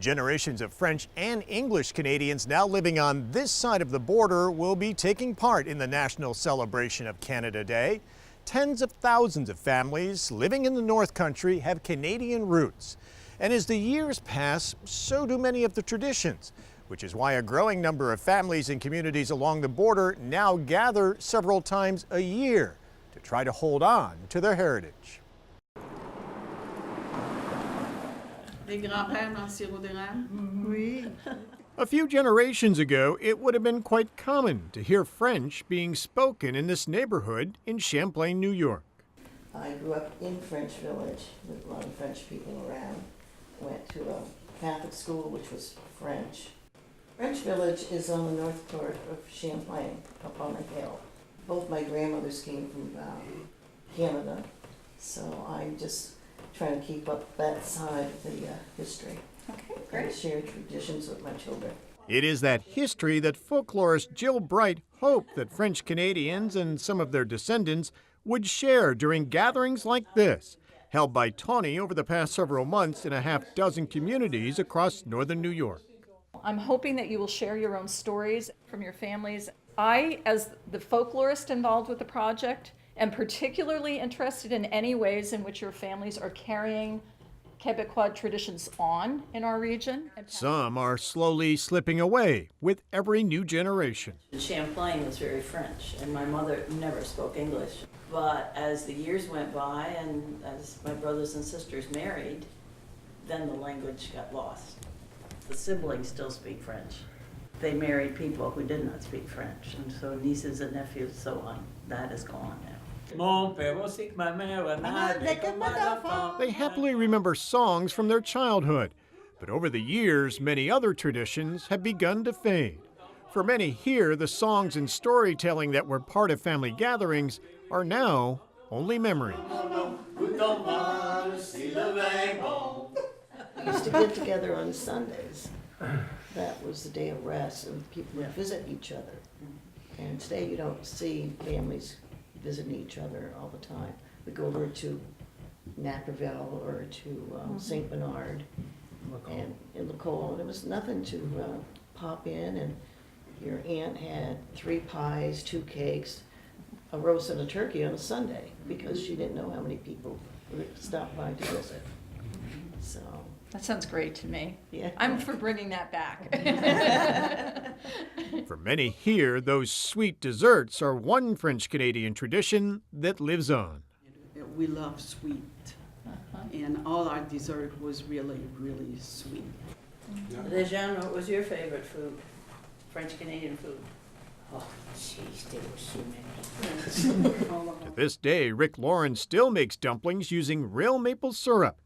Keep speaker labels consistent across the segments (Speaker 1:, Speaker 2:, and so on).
Speaker 1: Generations of French and English Canadians now living on this side of the border will be taking part in the national celebration of Canada Day. Tens of thousands of families living in the North Country have Canadian roots. And as the years pass, so do many of the traditions, which is why a growing number of families and communities along the border now gather several times a year to try to hold on to their heritage. A few generations ago, it would have been quite common to hear French being spoken in this neighborhood in Champlain, New York.
Speaker 2: I grew up in French Village with a lot of French people around. Went to a Catholic school which was French. French Village is on the north part of Champlain, up on a hill. Both my grandmothers came from Canada, so I'm just trying to keep up that side of the history.
Speaker 3: Okay, great.
Speaker 2: And share traditions with my children.
Speaker 1: It is that history that folklorist Jill Bright hoped that French Canadians and some of their descendants would share during gatherings like this, held by Tawny over the past several months in a half-dozen communities across northern New York.
Speaker 3: I'm hoping that you will share your own stories from your families. I, as the folklorist involved with the project, am particularly interested in any ways in which your families are carrying Quebecois traditions on in our region.
Speaker 1: Some are slowly slipping away with every new generation.
Speaker 4: Champlain was very French, and my mother never spoke English. But as the years went by and as my brothers and sisters married, then the language got lost. The siblings still speak French. They married people who did not speak French, and so nieces and nephews, so on. That is gone now.
Speaker 1: They happily remember songs from their childhood, but over the years, many other traditions have begun to fade. For many here, the songs and storytelling that were part of family gatherings are now only memories.
Speaker 2: We used to get together on Sundays. That was the day of rest, and people would visit each other. And today you don't see families visiting each other all the time. We go over to Naperville or to St. Bernard and in Lacole. There was nothing to pop in, and your aunt had 3 pies, 2 cakes, a roast and a turkey on a Sunday because she didn't know how many people would stop by to visit. So
Speaker 3: That sounds great to me.
Speaker 2: yeah.
Speaker 3: I'm for bringing that back.
Speaker 1: For many here, those sweet desserts are one French-Canadian tradition that lives on.
Speaker 5: We love sweet, and all our dessert was really, really sweet.
Speaker 4: Lejeune, what was your favorite food? French-Canadian food?
Speaker 6: Oh, jeez, there were so many.
Speaker 1: To this day, Rick Lauren still makes dumplings using real maple syrup,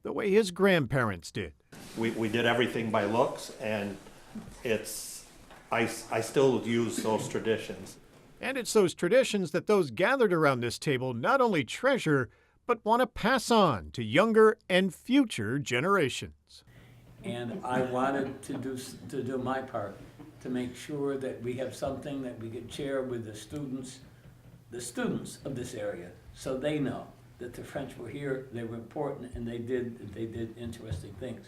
Speaker 1: the way his grandparents did.
Speaker 7: We did everything by looks, and I still use those traditions.
Speaker 1: And it's those traditions that those gathered around this table not only treasure, but want to pass on to younger and future generations.
Speaker 6: And I wanted to do my part, to make sure that we have something that we could share with the students of this area, so they know that the French were here, they were important, and they did interesting things.